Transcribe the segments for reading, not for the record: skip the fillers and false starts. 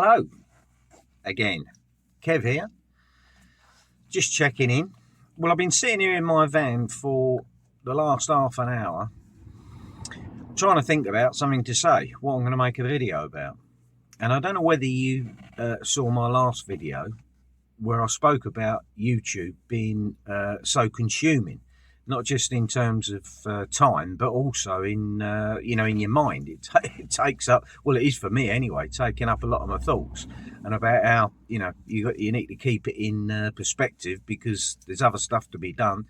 Hello again, Kev here, just checking in. Well, I've been sitting here in my van for the last half an hour trying to think about something to say, what I'm going to make a video about. And I don't know whether you saw my last video where I spoke about YouTube being so consuming, not just in terms of time, but also in in your mind. It takes up, well, it is for me anyway, taking up a lot of my thoughts, and about how you need to keep it in perspective, because there's other stuff to be done.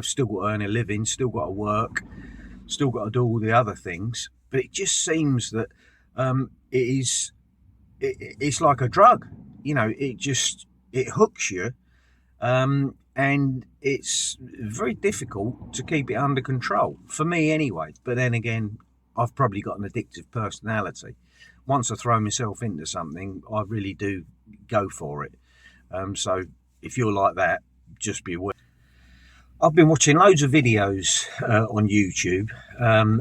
Still got to earn a living, still got to work, still got to do all the other things. But it just seems that it's like a drug. It hooks you, and it's very difficult to keep it under control, for me anyway. But then again, I've probably got an addictive personality. Once I throw myself into something, I really do go for it. So if you're like that, just be aware. I've been watching loads of videos on YouTube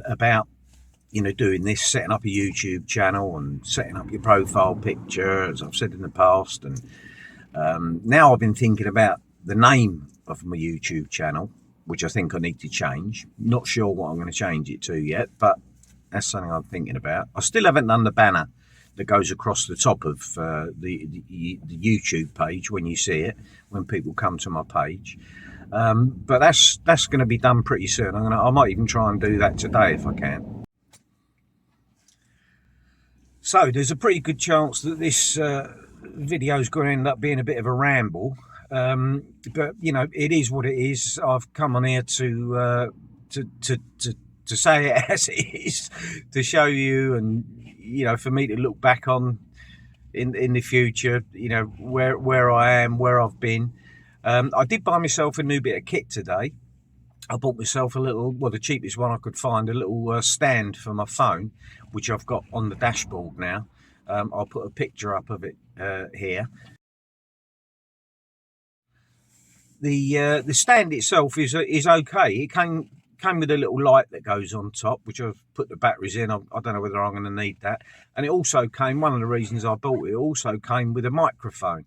about doing this, setting up a YouTube channel and setting up your profile picture, as I've said in the past. And now I've been thinking about the name of my YouTube channel, which I think I need to change. Not sure what I'm going to change it to yet, but that's something I'm thinking about. I still haven't done the banner that goes across the top of the YouTube page when you see it, when people come to my page. But that's going to be done pretty soon. I might even try and do that today if I can. So there's a pretty good chance that this video is going to end up being a bit of a ramble, but it is what it is. I've come on here to say it as it is, to show you, and for me to look back on in the future, where I am, where I've been. I did buy myself a new bit of kit today. I bought myself the cheapest one I could find, a little stand for my phone, which I've got on the dashboard now. I'll put a picture up of it here. The stand itself is okay. It came with a little light that goes on top, which I've put the batteries in. I don't know whether I'm going to need that. And it also came, one of the reasons I bought it, also came with a microphone.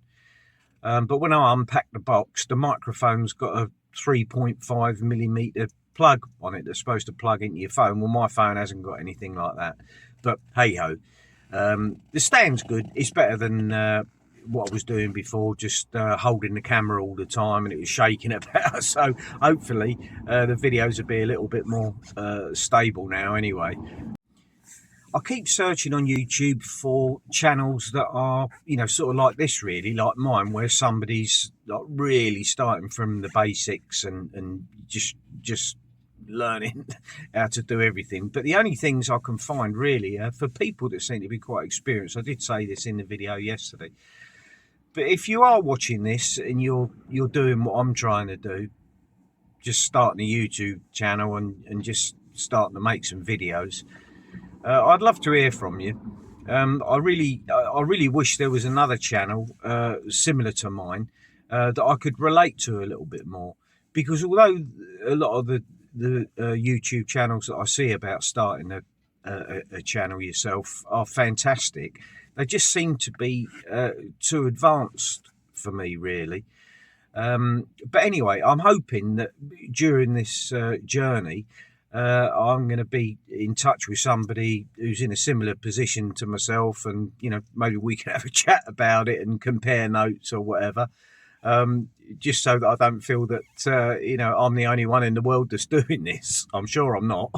But when I unpacked the box, the microphone's got a 3.5mm plug on it that's supposed to plug into your phone. Well, my phone hasn't got anything like that. But hey ho, the stand's good. It's better than what I was doing before, just holding the camera all the time, and it was shaking about. So hopefully the videos will be a little bit more stable now anyway. I keep searching on YouTube for channels that are, sort of like this, really, like mine, where somebody's like really starting from the basics and just learning how to do everything. But the only things I can find really are for people that seem to be quite experienced. I did say this in the video yesterday. But if you are watching this and you're doing what I'm trying to do, just starting a YouTube channel and just starting to make some videos, I'd love to hear from you. I really wish there was another channel similar to mine that I could relate to a little bit more, because although a lot of the YouTube channels that I see about starting a channel yourself are fantastic, they just seem to be too advanced for me, really. But anyway, I'm hoping that during this journey, I'm going to be in touch with somebody who's in a similar position to myself, and maybe we can have a chat about it and compare notes or whatever, just so that I don't feel that I'm the only one in the world that's doing this. I'm sure I'm not.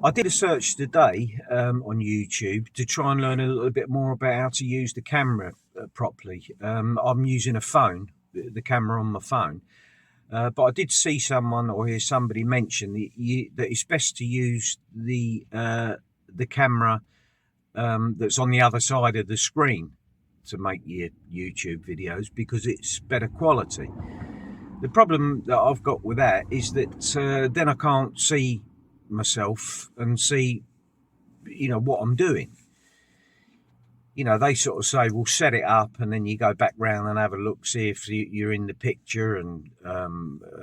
I did a search today on YouTube to try and learn a little bit more about how to use the camera properly. I'm using a phone, the camera on my phone. But I did see someone or hear somebody mention that it's best to use the camera that's on the other side of the screen to make your YouTube videos, because it's better quality. The problem that I've got with that is that then I can't see myself and see what I'm doing. They sort of say, well, set it up and then you go back round and have a look, see if you're in the picture and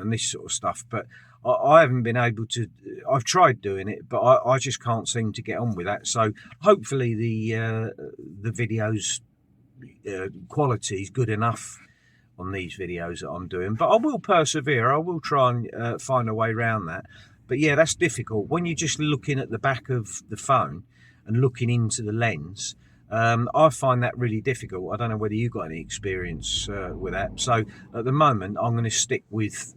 this sort of stuff. But I haven't been able to. I've tried doing it, but I just can't seem to get on with that. So hopefully the videos quality is good enough on these videos that I'm doing. But I will persevere. I will try and find a way around that. But yeah, that's difficult when you're just looking at the back of the phone and looking into the lens. I find that really difficult. I don't know whether you've got any experience with that. So at the moment, I'm going to stick with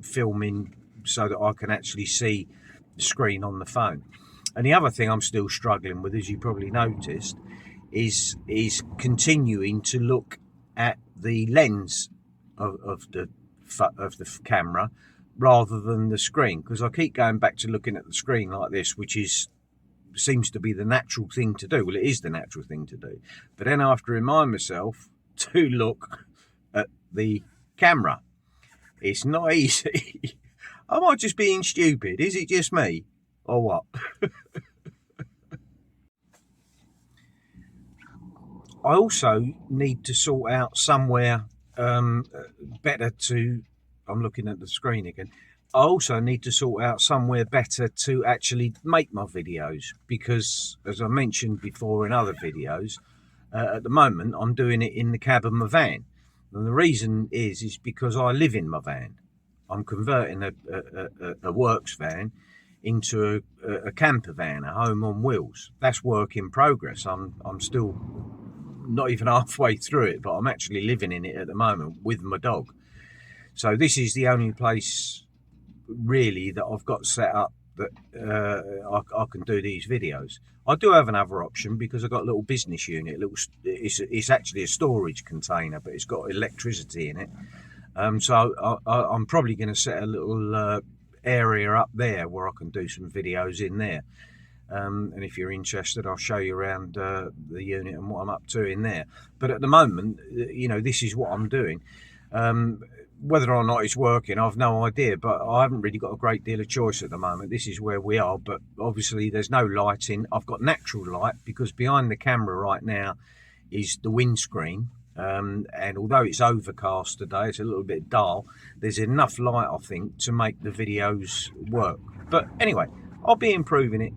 filming so that I can actually see the screen on the phone. And the other thing I'm still struggling with, as you probably noticed, is continuing to look at the lens of the camera rather than the screen, because I keep going back to looking at the screen like this, which seems to be the natural thing to do. Well, it is the natural thing to do, but then I have to remind myself to look at the camera. It's not easy. Am I just being stupid? Is it just me or what? I also need to sort out somewhere better to, I'm looking at the screen again. I also need to sort out somewhere better to actually make my videos, because as I mentioned before in other videos, at the moment I'm doing it in the cab of my van. And the reason is because I live in my van. I'm converting a works van into a camper van, a home on wheels. That's work in progress. I'm still not even halfway through it, but I'm actually living in it at the moment with my dog. So this is the only place really that I've got set up that I can do these videos. I do have another option because I've got a little business unit. It's actually a storage container, but it's got electricity in it. So I'm probably going to set a little area up there where I can do some videos in there. And if you're interested, I'll show you around the unit and what I'm up to in there. But at the moment, this is what I'm doing. Whether or not it's working, I've no idea, but I haven't really got a great deal of choice at the moment. This is where we are, but obviously there's no lighting. I've got natural light because behind the camera right now is the windscreen. And although it's overcast today, it's a little bit dull, there's enough light, I think, to make the videos work. But anyway, I'll be improving it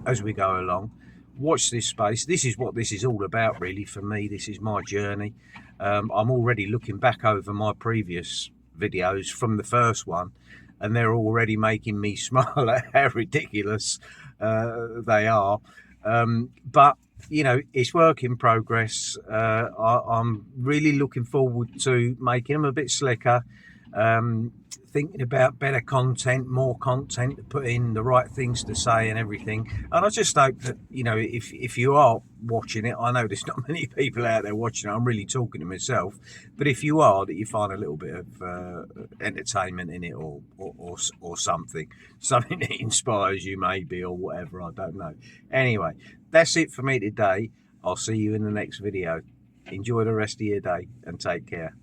as we go along. Watch this space. This is what this is all about, really, for me. This is my journey. I'm already looking back over my previous videos from the first one, and they're already making me smile at how ridiculous they are. But it's work in progress. I'm really looking forward to making them a bit slicker, thinking about better content, more content to put in, the right things to say and everything. And I just hope that, if you are watching it, I know there's not many people out there watching it, I'm really talking to myself, but if you are, that you find a little bit of entertainment in it, or something that inspires you maybe, or whatever, I don't know. Anyway, that's it for me today. I'll see you in the next video. Enjoy the rest of your day and take care.